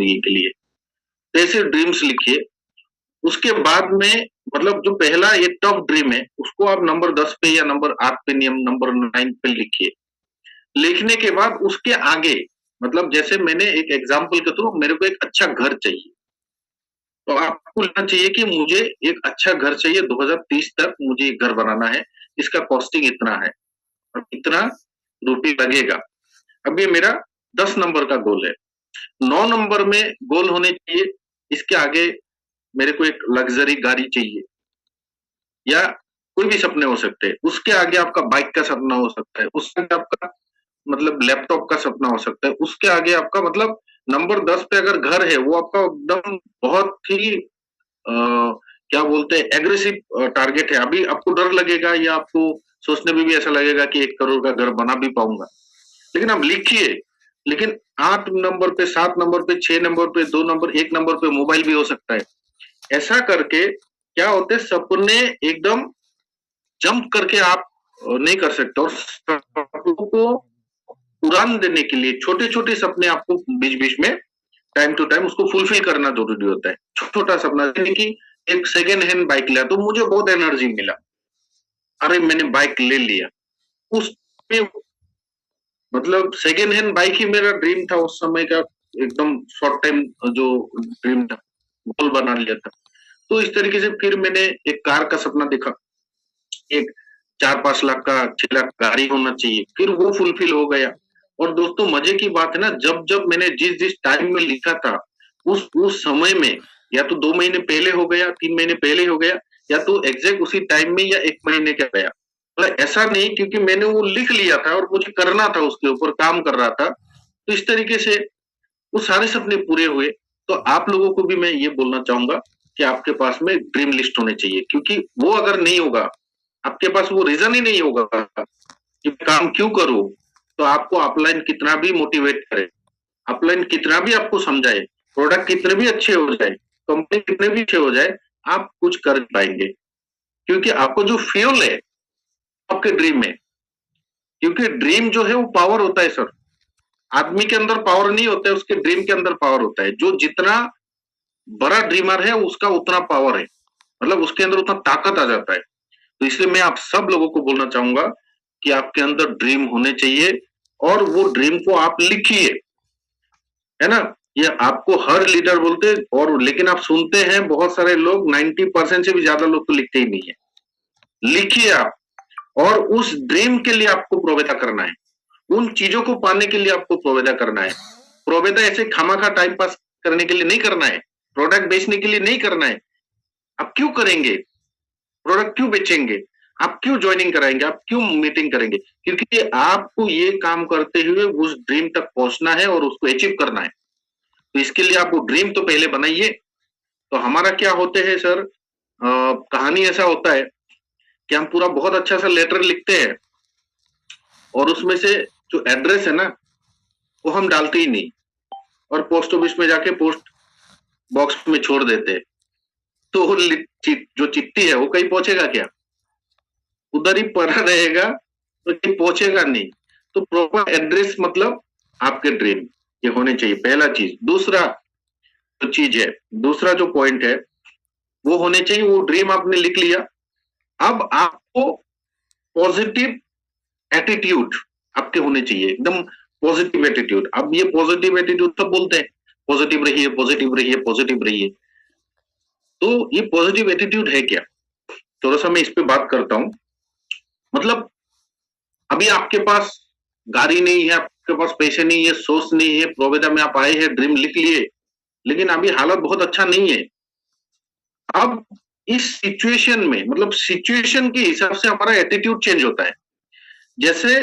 जिंदगी के लिए। तो ऐसे ड्रीम्स लिखिए। उसके बाद में मतलब जो पहला ये टफ ड्रीम है उसको आप नंबर 10 पे या नंबर 8 पे नंबर 9 पे लिखिए। लिखने के बाद उसके आगे मतलब जैसे मैंने एक एग्जांपल के थ्रू मेरे को एक अच्छा घर चाहिए। तो आपको लिखना चाहिए कि मुझे एक अच्छा घर चाहिए 2030 तक मुझे एक घर बनाना है। इसका कॉस्टिंग इतना है और इतना रुपये लगेगा। अब ये मेरा 10 नंबर का गोल है। 9 नंबर में गोल होने चाहिए इसके आगे मेरे को एक लग्जरी गाड़ी चाहिए या कोई भी सपने हो सकते हैं। उसके आगे आपका बाइक का सपना हो सकता है, उसके आगे आपका मतलब लैपटॉप का सपना हो सकता है, उसके आगे आपका मतलब नंबर 10 पे अगर घर है वो आपका एकदम बहुत ही क्या बोलते हैं एग्रेसिव टारगेट है। अभी आपको डर लगेगा या आपको सोचने में भी ऐसा लगेगा कि 1 करोड़ का घर बना भी पाऊंगा, लेकिन आप लिखिए। लेकिन 8 नंबर पे, 7 नंबर पे, 6 नंबर पे, 2 नंबर, 1 नंबर पे मोबाइल भी हो सकता है। ऐसा करके क्या होते हैं सपने एकदम जंप करके आप नहीं कर सकते। और सपनों को उड़ान देने के लिए छोटे छोटे सपने आपको बीच बीच में टाइम टू टाइम उसको फुलफिल करना जरूरी होता है। छोटा सपना यानी कि एक सेकेंड हैंड बाइक लिया तो मुझे बहुत एनर्जी मिला, अरे मैंने बाइक ले लिया। उस मतलब सेकेंड हैंड बाइक ही मेरा ड्रीम था उस समय का, एकदम शॉर्ट टाइम जो ड्रीम था, गोल बना लिया था। तो इस तरीके से फिर मैंने एक कार का सपना देखा, एक 4-5 लाख का 6 लाख गाड़ी होना चाहिए, फिर वो फुलफिल हो गया। और दोस्तों मजे की बात है ना, जब जब मैंने जिस जिस टाइम में लिखा था उस समय में या तो 2 महीने पहले हो गया, 3 महीने पहले हो गया, या तो एग्जैक्ट उसी टाइम में या 1 महीने का गया। मतलब ऐसा नहीं क्योंकि मैंने वो लिख लिया था और मुझे करना था, उसके ऊपर काम कर रहा था। तो इस तरीके से वो सारे सपने पूरे हुए। तो आप लोगों को भी मैं ये बोलना चाहूंगा कि आपके पास में ड्रीम लिस्ट होने चाहिए, क्योंकि वो अगर नहीं होगा, आपके पास वो रीजन ही नहीं होगा कि काम क्यों करूं, तो आपको अपलाइन कितना भी मोटिवेट करे, अपलाइन कितना भी आपको समझाए, प्रोडक्ट कितने भी अच्छे हो जाए, कंपनी कितने भी अच्छे हो जाए, आप कुछ कर पाएंगे। क्योंकि आपको जो फ्यूल है आपके ड्रीम में, क्योंकि ड्रीम जो है वो पावर होता है सर। आदमी के अंदर पावर नहीं होता है, उसके ड्रीम के अंदर पावर होता है। जो जितना बड़ा ड्रीमर है उसका उतना पावर है, मतलब उसके अंदर उतना ताकत आ जाता है। तो इसलिए मैं आप सब लोगों को बोलना चाहूंगा कि आपके अंदर ड्रीम होने चाहिए और वो ड्रीम को आप लिखिए, है ना। ये आपको हर लीडर बोलते हैं, और लेकिन आप सुनते हैं बहुत सारे लोग 90% से भी ज्यादा लोग तो लिखते ही नहीं है। लिखिए आप, और उस ड्रीम के लिए आपको प्रोवेदा करना है, उन चीजों को पाने के लिए आपको प्रोवेदा करना है। प्रोवेदा ऐसे खामाखा टाइम पास करने के लिए नहीं करना है, प्रोडक्ट बेचने के लिए नहीं करना है। आप क्यों करेंगे प्रोडक्ट, क्यों बेचेंगे, आप क्यों ज्वाइनिंग कराएंगे, आप क्यों मीटिंग करेंगे? क्योंकि आपको ये काम करते हुए उस ड्रीम तक पहुंचना है और उसको अचीव करना है। तो इसके लिए आप वो ड्रीम तो पहले बनाइए। तो हमारा क्या होते हैं सर, कहानी ऐसा होता है कि हम पूरा बहुत अच्छा सा लेटर लिखते हैं और उसमें से जो एड्रेस है ना वो हम डालते ही नहीं, और पोस्ट ऑफिस में जाके पोस्ट बॉक्स में छोड़ देते हैं। तो जो चिट्ठी है वो कहीं पहुंचेगा क्या? उधर ही पड़ा रहेगा, तो कहीं पहुंचेगा नहीं। तो प्रॉपर एड्रेस मतलब आपके ड्रीम ये होने चाहिए, पहला चीज। दूसरा जो चीज है, दूसरा जो पॉइंट है वो होने चाहिए, वो ड्रीम आपने लिख लिया, अब आपको पॉजिटिव एटीट्यूड आपके होने चाहिए, एकदम पॉजिटिव एटीट्यूड। अब ये पॉजिटिव एटीट्यूड सब बोलते हैं पॉजिटिव रहिए, पॉजिटिव रहिए, पॉजिटिव रहिए। तो ये पॉजिटिव एटीट्यूड है क्या, थोड़ा सा मैं इस पे बात करता हूं। मतलब अभी आपके पास गाड़ी नहीं है, आपके पास पैसे नहीं है, सोर्स नहीं है, प्रोवेदा में आप आए हैं, ड्रीम लिख लिए, लेकिन अभी हालत बहुत अच्छा नहीं है। अब इस सिचुएशन में मतलब सिचुएशन के हिसाब से हमारा एटीट्यूड चेंज होता है। जैसे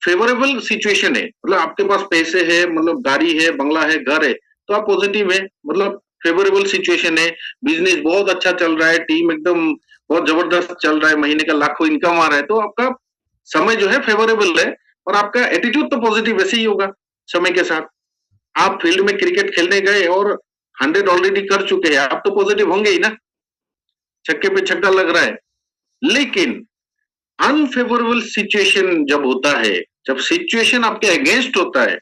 फेवरेबल सिचुएशन है, मतलब आपके पास पैसे है, मतलब गाड़ी है, बंगला है, घर है, तो आप पॉजिटिव है, मतलब फेवरेबल सिचुएशन है, बिजनेस बहुत अच्छा चल रहा है, टीम एकदम बहुत जबरदस्त चल रहा है, महीने का लाखों इनकम आ रहा है, तो आपका समय जो है फेवरेबल है और आपका एटीट्यूड तो पॉजिटिव वैसे ही होगा समय के साथ। आप फील्ड में क्रिकेट खेलने गए और 100 ऑलरेडी कर चुके हैं, आप तो पॉजिटिव होंगे ही ना, छक्के पे छक्का लग रहा है। लेकिन अनफेवरेबल सिचुएशन जब होता है, जब सिचुएशन आपके अगेंस्ट होता है,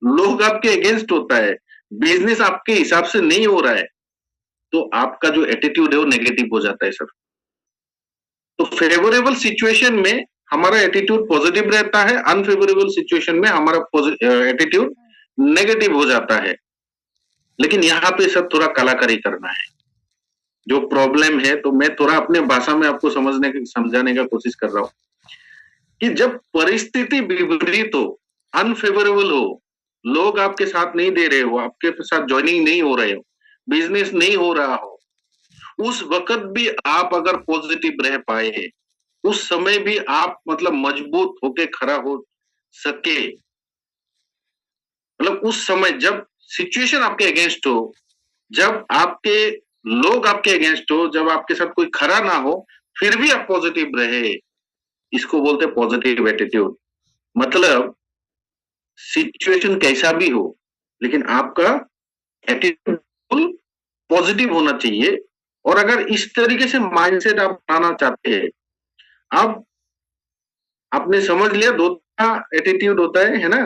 लोग आपके अगेंस्ट होता है, बिजनेस आपके हिसाब से नहीं हो रहा है, तो आपका जो एटीट्यूड है वो नेगेटिव हो जाता है सर। तो फेवरेबल सिचुएशन में हमारा एटीट्यूड पॉजिटिव रहता है, अनफेवरेबल सिचुएशन में हमारा एटीट्यूड नेगेटिव हो जाता है। लेकिन यहाँ पे सर थोड़ा कलाकारी करना है। जो प्रॉब्लम है, तो मैं थोड़ा अपने भाषा में आपको समझाने का कोशिश कर रहा हूँ कि जब परिस्थिति विपरीत हो, अनफेवरेबल हो, लोग आपके साथ नहीं दे रहे हो, आपके साथ ज्वाइनिंग नहीं हो रहे हो, बिजनेस नहीं हो रहा हो, उस वक्त भी आप अगर पॉजिटिव रह पाए, उस समय भी आप मतलब मजबूत होके खड़ा हो सके, मतलब उस समय जब सिचुएशन आपके अगेंस्ट हो, जब आपके लोग आपके अगेंस्ट हो, जब आपके साथ कोई खड़ा ना हो, फिर भी आप पॉजिटिव रहे, इसको बोलते हैं पॉजिटिव एटीट्यूड। मतलब सिचुएशन कैसा भी हो, लेकिन आपका एटीट्यूड पॉजिटिव होना चाहिए। और अगर इस तरीके से माइंडसेट आप बनाना चाहते हैं, अब आपने समझ लिया दो एटीट्यूड होता है ना,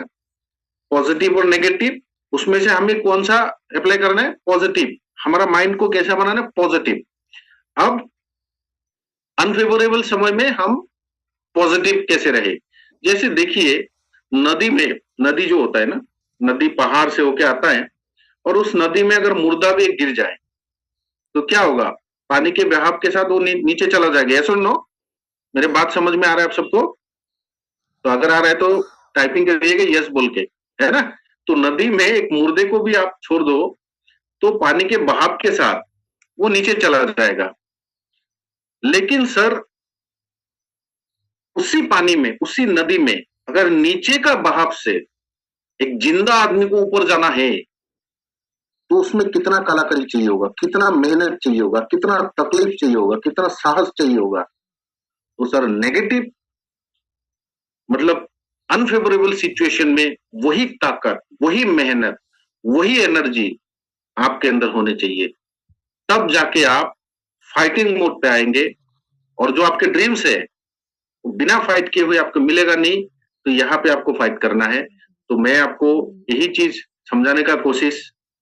पॉजिटिव और नेगेटिव। उसमें से हमें कौन सा अप्लाई करना है? पॉजिटिव। हमारा माइंड को कैसा बनाना है? पॉजिटिव। अब अनफेवरेबल समय में हम पॉजिटिव कैसे रहे? जैसे देखिए, नदी जो होता है ना, नदी पहाड़ से होके आता है, और उस नदी में अगर मुर्दा भी गिर जाए तो क्या होगा? पानी के बहाव के साथ वो नीचे चला जाएगा। यस और नो? मेरे बात समझ में आ रहा है आप सबको? तो अगर आ रहा है तो टाइपिंग करिएगा यस बोल के, है ना? तो नदी में एक मुर्दे को भी आप छोड़ दो तो पानी के बहाव के साथ वो नीचे चला जाएगा। लेकिन सर, उसी पानी में, उसी नदी में अगर नीचे का बहाव से एक जिंदा आदमी को ऊपर जाना है, तो उसमें कितना कलाकारी चाहिए होगा, कितना मेहनत चाहिए होगा, कितना तकलीफ चाहिए होगा, कितना साहस चाहिए होगा। तो सर नेगेटिव मतलब अनफेवरेबल सिचुएशन में वही ताकत, वही मेहनत, वही एनर्जी आपके अंदर होने चाहिए। तब जाके आप फाइटिंग मोड पे आएंगे, और जो आपके ड्रीम्स है बिना फाइट किए हुए आपको मिलेगा नहीं। तो यहाँ पे आपको फाइट करना है। तो मैं आपको यही चीज समझाने का कोशिश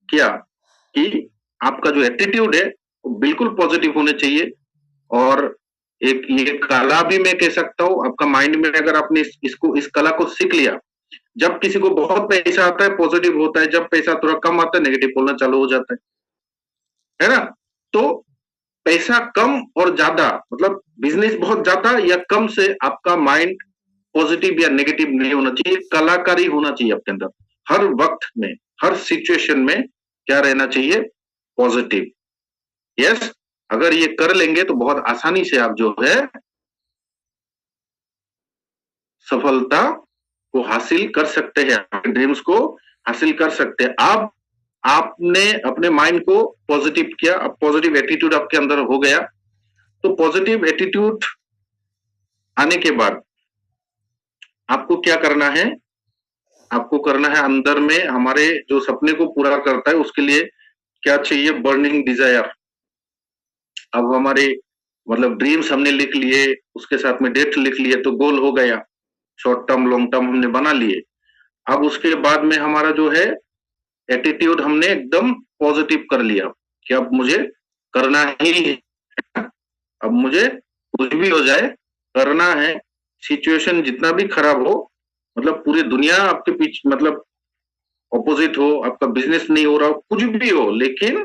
किया कि आपका जो एटीट्यूड है वो बिल्कुल पॉजिटिव होने चाहिए। और एक ये कला भी मैं कह सकता हूँ, आपका माइंड में अगर आपने इस कला को सीख लिया, जब किसी को बहुत पैसा आता है पॉजिटिव होता है, जब पैसा थोड़ा कम आता है नेगेटिव बोलना चालू हो जाता है ना? तो पैसा कम और ज्यादा, मतलब बिजनेस बहुत ज्यादा या कम से आपका माइंड पॉजिटिव या नेगेटिव नहीं होना चाहिए, कलाकारी होना चाहिए आपके अंदर। हर वक्त में, हर सिचुएशन में क्या रहना चाहिए? पॉजिटिव। यस, अगर ये कर लेंगे तो बहुत आसानी से आप जो है सफलता को हासिल कर सकते हैं, अपने ड्रीम्स को हासिल कर सकते हैं। आप आपने अपने माइंड को पॉजिटिव किया, अब पॉजिटिव एटीट्यूड आपके अंदर हो गया। तो पॉजिटिव एटीट्यूड आने के बाद आपको क्या करना है? आपको करना है अंदर में हमारे जो सपने को पूरा करता है उसके लिए क्या चाहिए? Burning desire. अब हमारे मतलब ड्रीम्स हमने लिख लिए, उसके साथ में डेट लिख लिए, तो गोल हो गया, शॉर्ट टर्म लॉन्ग टर्म हमने बना लिए। अब उसके बाद में हमारा जो है एटीट्यूड हमने एकदम पॉजिटिव कर लिया कि अब मुझे करना ही है, अब मुझे कुछ भी हो जाए करना है। सिचुएशन जितना भी खराब हो, मतलब पूरी दुनिया आपके पीछे मतलब ऑपोजिट हो, आपका बिजनेस नहीं हो रहा हो, कुछ भी हो, लेकिन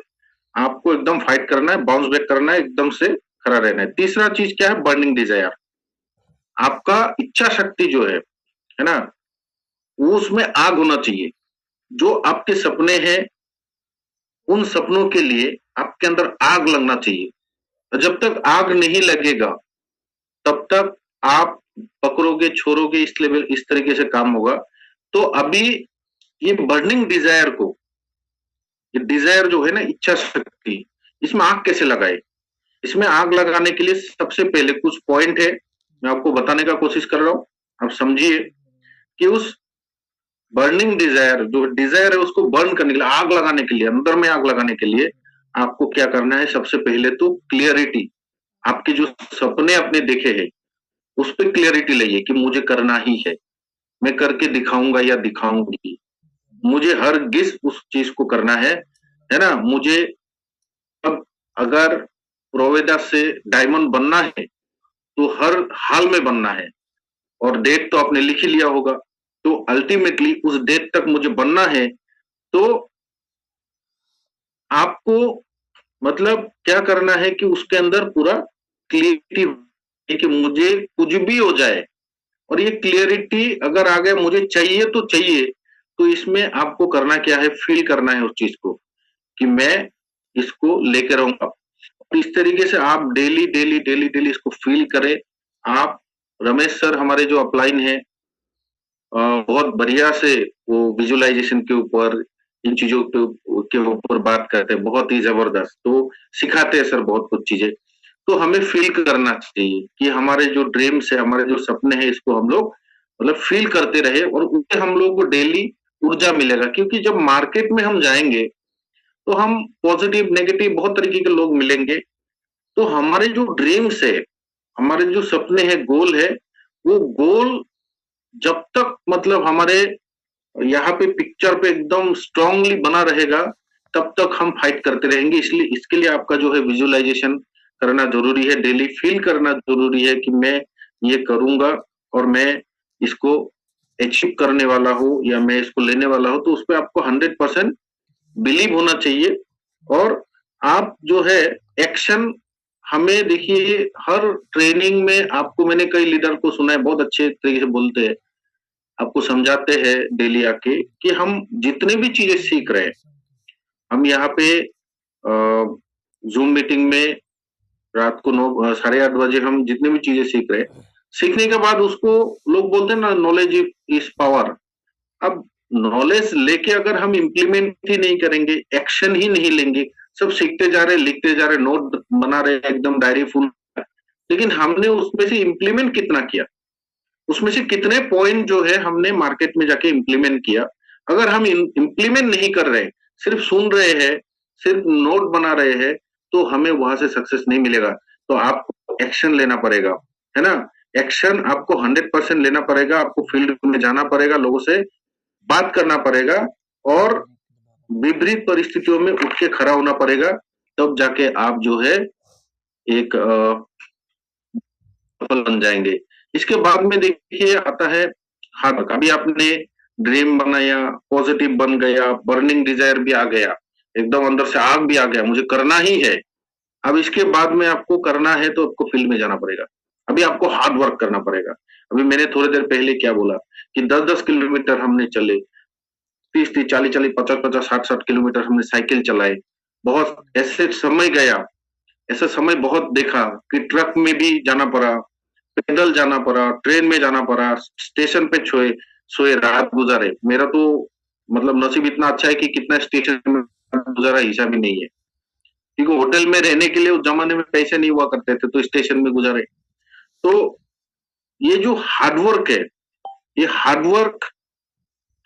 आपको एकदम फाइट करना है, बाउंस बैक करना है, एकदम से खड़ा रहना है। तीसरा चीज क्या है? Burning desire. आपका इच्छा शक्ति जो है ना, वो उसमें आग होना चाहिए। जो आपके सपने हैं, उन सपनों के लिए आपके अंदर आग लगना चाहिए। जब तक आग नहीं लगेगा तब तक आप पकड़ोगे छोड़ोगे, इस लेवल इस तरीके से काम होगा। तो अभी ये बर्निंग डिजायर को, ये डिजायर जो है ना, इच्छा शक्ति, इसमें आग कैसे लगाए? इसमें आग लगाने के लिए सबसे पहले कुछ पॉइंट है, मैं आपको बताने का कोशिश कर रहा हूं। आप समझिए कि उस बर्निंग डिजायर, जो डिजायर है उसको बर्न करने के लिए, आग लगाने के लिए, अंदर में आग लगाने के लिए आपको क्या करना है? सबसे पहले तो क्लियरिटी। आपके जो सपने आपने देखे हैं उस पर क्लियरिटी लाइए कि मुझे करना ही है, मैं करके दिखाऊंगा या दिखाऊंगी। मुझे हर गिस उस चीज को करना है ना। मुझे अब अगर प्रोवेदा से डायमंड बनना है तो हर हाल में बनना है, और डेट तो आपने लिख ही लिया होगा। तो अल्टीमेटली उस डेट तक मुझे बनना है, तो आपको मतलब क्या करना है कि उसके अंदर पूरा क्लियरिटी कि मुझे कुछ भी हो जाए, और ये क्लियरिटी अगर आ गया मुझे चाहिए तो चाहिए, तो इसमें आपको करना क्या है, फील करना है उस चीज को कि मैं इसको लेकर रहूंगा। इस तरीके से आप डेली डेली डेली डेली इसको फील करें। आप रमेश सर हमारे जो अपलाइन है बहुत बढ़िया से वो विजुअलाइजेशन के ऊपर, इन चीजों के ऊपर बात करते हैं, बहुत ही जबरदस्त। तो सिखाते हैं सर बहुत कुछ चीजें। तो हमें फील करना चाहिए कि हमारे जो ड्रीम्स है, हमारे जो सपने हैं, इसको हम लोग मतलब फील करते रहे, और उससे हम लोग को डेली ऊर्जा मिलेगा। क्योंकि जब मार्केट में हम जाएंगे तो हम पॉजिटिव नेगेटिव बहुत तरीके के लोग मिलेंगे। तो हमारे जो ड्रीम्स है, हमारे जो सपने हैं, गोल है, वो गोल जब तक मतलब हमारे यहाँ पे पिक्चर पे एकदम स्ट्रांगली बना रहेगा, तब तक हम फाइट करते रहेंगे। इसलिए इसके लिए आपका जो है विजुअलाइजेशन करना जरूरी है, डेली फील करना जरूरी है कि मैं ये करूंगा और मैं इसको अचीव करने वाला हूँ या मैं इसको लेने वाला हूँ। तो उस पर आपको 100% बिलीव होना चाहिए। और आप जो है एक्शन, हमें देखिए हर ट्रेनिंग में आपको, मैंने कई लीडर को सुना है बहुत अच्छे तरीके से बोलते हैं, आपको समझाते हैं डेली आके कि हम जितने भी चीजें सीख रहे हैं, हम यहाँ पे जूम मीटिंग में रात को 8:30 बजे हम जितने भी चीजें सीख रहे हैं, सीखने के बाद उसको लोग बोलते हैं ना, नॉलेज इज पावर। अब नॉलेज लेके अगर हम इम्प्लीमेंट ही नहीं करेंगे, एक्शन ही नहीं लेंगे, सब सीखते जा रहे, लिखते जा रहे, नोट बना रहे, एकदम डायरी फुल, लेकिन हमने उसमें से इम्प्लीमेंट कितना किया, उसमें से कितने पॉइंट जो है हमने मार्केट में जाके इम्प्लीमेंट किया। अगर हम इम्प्लीमेंट नहीं कर रहे, सिर्फ सुन रहे हैं, सिर्फ नोट बना रहे हैं, तो हमें वहां से सक्सेस नहीं मिलेगा। तो आपको एक्शन लेना पड़ेगा, है ना। एक्शन आपको 100% लेना पड़ेगा। आपको फील्ड में जाना पड़ेगा, लोगों से बात करना पड़ेगा, और विपरीत परिस्थितियों में उठ के खड़ा होना पड़ेगा। तब जाके आप जो है एक सफल बन जाएंगे। इसके बाद में देखिए आता है हार्ड वर्क। अभी आपने ड्रीम बनाया, पॉजिटिव बन गया, बर्निंग डिजायर भी आ गया, एकदम अंदर से आग भी आ गया, मुझे करना ही है। अब इसके बाद में आपको करना है तो आपको फील्ड में जाना पड़ेगा। अभी आपको हार्ड वर्क करना पड़ेगा। अभी मैंने थोड़ी देर पहले क्या बोला कि 10-10 किलोमीटर हमने चले, 30-30, 40-40, 50-50, 60-60 किलोमीटर हमने साइकिल चलाए। बहुत ऐसे समय गया, ऐसा समय बहुत देखा कि ट्रक में भी जाना पड़ा, पैदल जाना पड़ा, ट्रेन में जाना पड़ा, स्टेशन पे सोए सोए रात गुजारे। मेरा तो मतलब नसीब इतना अच्छा है कि कितना स्टेशन में गुजारा हिसाब ही नहीं है, क्योंकि होटल में रहने के लिए उस जमाने में पैसे नहीं हुआ करते थे, तो स्टेशन में गुजारे। तो ये जो हार्डवर्क है, ये हार्डवर्क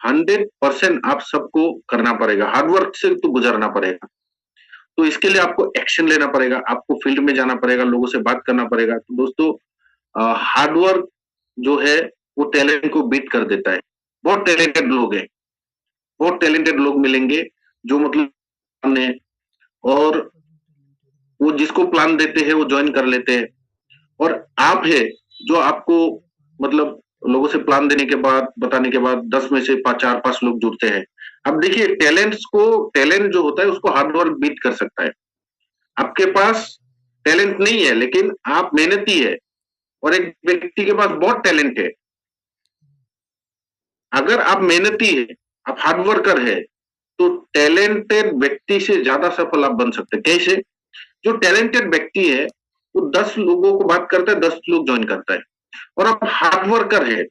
100% आप सबको करना पड़ेगा, हार्डवर्क से तो गुजरना पड़ेगा। तो इसके लिए आपको एक्शन लेना पड़ेगा, आपको फील्ड में जाना पड़ेगा, लोगों से बात करना पड़ेगा। तो दोस्तों हार्डवर्क जो है वो टैलेंट को बीट कर देता है। बहुत टैलेंटेड लोग हैं, बहुत टैलेंटेड लोग मिलेंगे जो मतलब हमने, और वो जिसको प्लान देते हैं वो ज्वाइन कर लेते हैं। और आप है जो आपको मतलब लोगों से प्लान देने के बाद, बताने के बाद 10 में से 4-5 लोग जुड़ते हैं। अब देखिए टैलेंट्स को, टैलेंट जो होता है उसको हार्डवर्क बीट कर सकता है। आपके पास टैलेंट नहीं है लेकिन आप मेहनती है, और एक व्यक्ति के पास बहुत टैलेंट है, अगर आप मेहनती है, आप हार्ड वर्कर है, तो टैलेंटेड व्यक्ति से ज्यादा सफल आप बन सकते हैं। कैसे? जो टैलेंटेड व्यक्ति है वो 10 लोगों को बात करता है, 10 लोग ज्वाइन करता है। और आप हार्ड वर्कर है,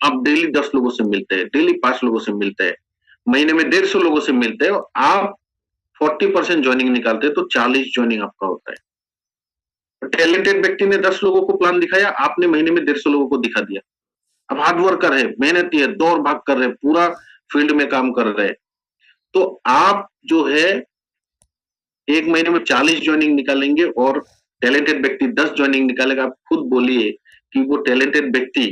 आप डेली 10 लोगों से मिलते हैं, डेली 5 लोगों से मिलते हैं, महीने में 150 लोगों से मिलते हैं, और आप 40% ज्वाइनिंग निकालते हैं, तो 40 ज्वाइनिंग आपका होता है। टैलेंटेड व्यक्ति ने 10 लोगों को प्लान दिखाया, आपने महीने में 150 लोगों को दिखा दिया। अब हार्ड वर्कर है, मेहनती है, दौड़ भाग कर रहे, पूरा फील्ड में काम कर रहे, तो आप जो है एक महीने में 40 ज्वाइनिंग निकालेंगे, और टैलेंटेड व्यक्ति 10 ज्वाइनिंग निकालेगा। आप खुद बोलिए कि वो टैलेंटेड व्यक्ति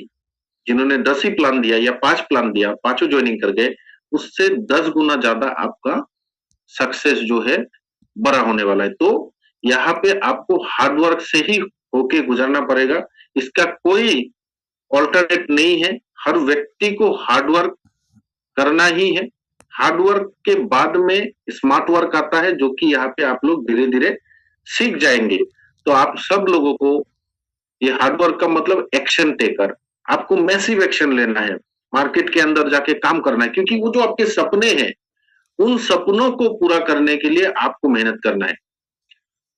जिन्होंने 10 ही प्लान दिया या 5 प्लान दिया, पांचों ज्वाइनिंग कर गए, उससे 10 गुना ज्यादा आपका सक्सेस जो है बड़ा होने वाला है। तो यहाँ पे आपको हार्ड वर्क से ही होके गुजरना पड़ेगा, इसका कोई ऑल्टरनेट नहीं है। हर व्यक्ति को हार्ड वर्क करना ही है। हार्ड वर्क के बाद में स्मार्ट वर्क आता है, जो कि यहाँ पे आप लोग धीरे धीरे सीख जाएंगे। तो आप सब लोगों को ये हार्ड वर्क का मतलब एक्शन टेकर, आपको मैसिव एक्शन लेना है, मार्केट के अंदर जाके काम करना है, क्योंकि वो जो आपके सपने हैं उन सपनों को पूरा करने के लिए आपको मेहनत करना है।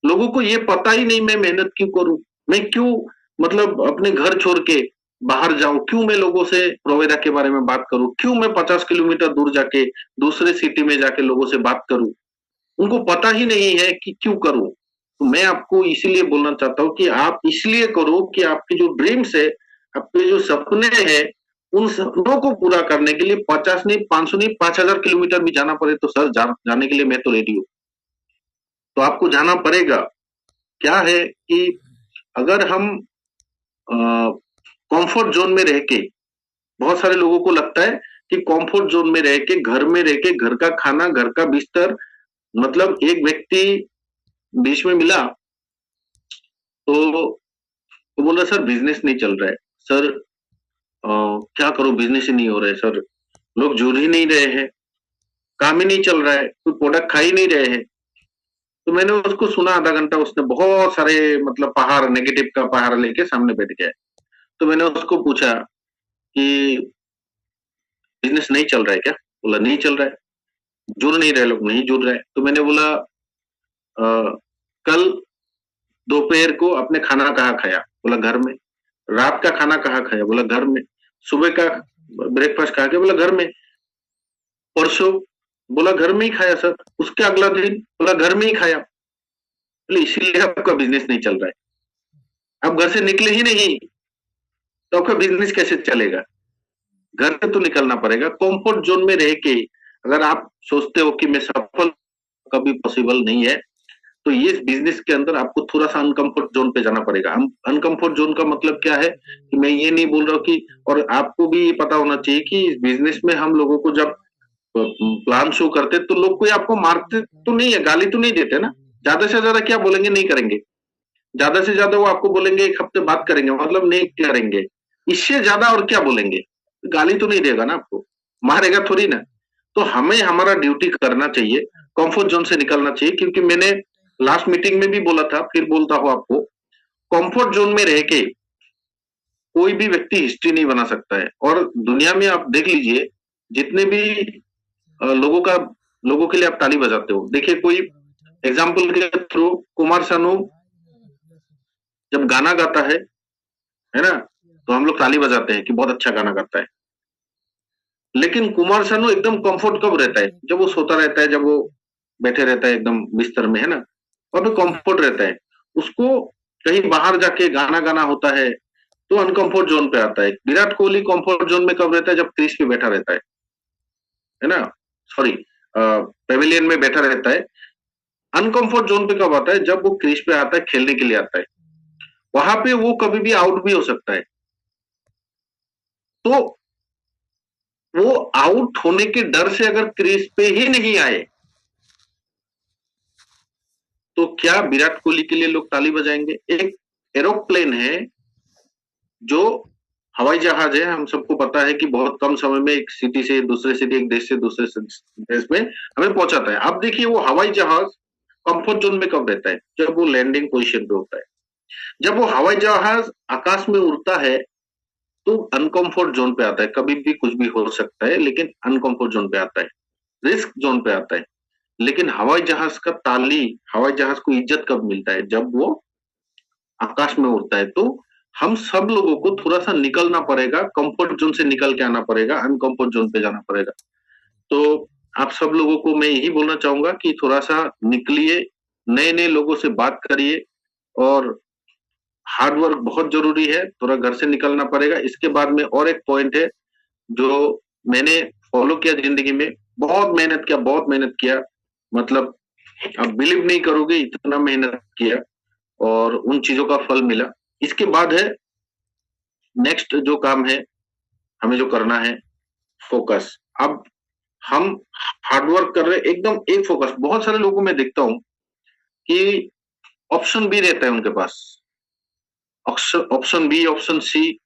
लोगों को ये पता ही नहीं मैं मेहनत क्यों करूं, मैं क्यों मतलब अपने घर छोड़ के बाहर जाऊं, क्यों मैं लोगों से प्रोवेदा के बारे में बात करूं, क्यों मैं 50 किलोमीटर दूर जाके दूसरे सिटी में जाके लोगों से बात करूं। उनको पता ही नहीं है कि क्यों करूं। तो मैं आपको इसीलिए बोलना चाहता हूं कि आप इसलिए करो कि आपके जो ड्रीम्स है, आपके जो सपने हैं, उन सपनों को पूरा करने के लिए 50 नहीं, 500 नहीं, 5000 किलोमीटर भी जाना पड़े तो सर जाने के लिए मैं तो रेडी हूँ। तो आपको जाना पड़ेगा। क्या है कि अगर हम कंफर्ट जोन में रह के, बहुत सारे लोगों को लगता है कि कंफर्ट जोन में रह के, घर में रह के, घर का खाना, घर का बिस्तर, मतलब एक व्यक्ति बीच में मिला तो बोल रहा सर बिजनेस नहीं चल रहा है सर, क्या करूं बिजनेस ही नहीं हो रहा है सर, लोग जुड़ ही नहीं रहे हैं, काम ही नहीं चल रहा है, कोई प्रोडक्ट खा ही नहीं रहे हैं। तो मैंने उसको सुना आधा घंटा, उसने बहुत सारे मतलब पहाड़, नेगेटिव का पहाड़ लेके सामने बैठ गया। तो मैंने उसको पूछा कि बिजनेस नहीं चल रहा है क्या? बोला नहीं चल रहा है, जुड़ नहीं रहे लोग, नहीं जुड़ रहे। तो मैंने बोला कल दोपहर को आपने खाना कहाँ खाया? बोला घर में। रात का खाना कहाँ खाया? बोला घर में। सुबह का ब्रेकफास्ट कहाँ किया? बोला घर में। परसों? बोला घर में ही खाया सर। उसके अगला दिन? बोला घर में ही खाया। बोले इसीलिए आपका बिजनेस नहीं चल रहा है, आप घर से निकले ही नहीं तो आपका बिजनेस कैसे चलेगा? घर से तो निकलना पड़ेगा। कंफर्ट जोन में रह के अगर आप सोचते हो कि मैं सफल, कभी पॉसिबल नहीं है, तो ये बिजनेस के अंदर आपको थोड़ा सा अनकंफर्ट जोन पे जाना पड़ेगा। अनकंफर्ट जोन का मतलब क्या है कि मैं ये नहीं बोल रहा हूँ कि, और आपको भी ये पता होना चाहिए कि इस बिजनेस में हम लोगों को जब प्लान शो करते तो लोग कोई आपको मारते तो नहीं है, गाली तो नहीं देते ना। ज्यादा से ज्यादा क्या बोलेंगे? नहीं करेंगे। ज्यादा से ज्यादा वो आपको बोलेंगे एक हफ्ते बात करेंगे, मतलब नहीं करेंगे। इससे ज्यादा और क्या बोलेंगे? गाली तो नहीं देगा ना आपको, मारेगा थोड़ी ना। तो हमें हमारा ड्यूटी करना चाहिए, कंफर्ट जोन से निकलना चाहिए। क्योंकि मैंने लास्ट मीटिंग में भी बोला था, फिर बोलता हूं आपको, कंफर्ट जोन में रह के कोई भी व्यक्ति हिस्ट्री नहीं बना सकता है। और दुनिया में आप देख लीजिए, जितने भी लोगों के लिए आप ताली बजाते हो, देखिए कोई एग्जाम्पल के थ्रू, कुमार सानू जब गाना गाता है ना, तो हम लोग ताली बजाते हैं कि बहुत अच्छा गाना गाता है। लेकिन कुमार सानू एकदम कंफर्ट कब रहता है? जब वो सोता रहता है, जब वो बैठे रहता है एकदम बिस्तर में, है ना, और भी कंफर्ट रहता है। उसको कहीं बाहर जाके गाना गाना होता है तो अनकंफर्ट जोन पे आता है। विराट कोहली कंफर्ट जोन में कब रहता है? जब क्रीज पे बैठा रहता है ना, सॉरी, पेविलियन में बैठा रहता है। अनकंफर्ट जोन पे कब आता है? जब वो क्रीज पे आता है, खेलने के लिए आता है। वहां पे वो कभी भी आउट भी हो सकता है। तो वो आउट होने के डर से अगर क्रीज पे ही नहीं आए तो क्या विराट कोहली के लिए लोग ताली बजाएंगे? एक एरोप्लेन है, जो हवाई जहाज है, हम सबको पता है कि बहुत कम समय में एक सिटी से दूसरे सिटी, एक देश से दूसरे देश में हमें पहुंचाता है। अब देखिए वो हवाई जहाज कंफर्ट जोन में कब रहता है? जब वो लैंडिंग पोजीशन पे होता है। जब वो हवाई जहाज आकाश में उड़ता है तो अनकंफर्ट जोन पे आता है। कभी भी कुछ भी हो सकता है, लेकिन अनकंफर्ट जोन पे आता है, रिस्क जोन पे आता है। लेकिन हवाई जहाज का ताली, हवाई जहाज को इज्जत कब मिलता है? जब वो आकाश में उड़ता है। तो हम सब लोगों को थोड़ा सा निकलना पड़ेगा, कंफर्ट जोन से निकल के आना पड़ेगा, अनकंफर्ट जोन पे जाना पड़ेगा। तो आप सब लोगों को मैं यही बोलना चाहूंगा कि थोड़ा सा निकलिए, नए नए लोगों से बात करिए, और हार्ड वर्क बहुत जरूरी है, थोड़ा घर से निकलना पड़ेगा। इसके बाद में और एक पॉइंट है जो मैंने फॉलो किया जिंदगी में, बहुत मेहनत किया, बहुत मेहनत किया, मतलब आप बिलीव नहीं करोगे इतना मेहनत किया और उन चीजों का फल मिला। इसके बाद है नेक्स्ट जो काम है, हमें जो करना है, फोकस। अब हम हार्ड वर्क कर रहे हैं, एकदम एक फोकस। बहुत सारे लोगों को मैं देखता हूँ कि ऑप्शन बी रहता है उनके पास, option option B, option C.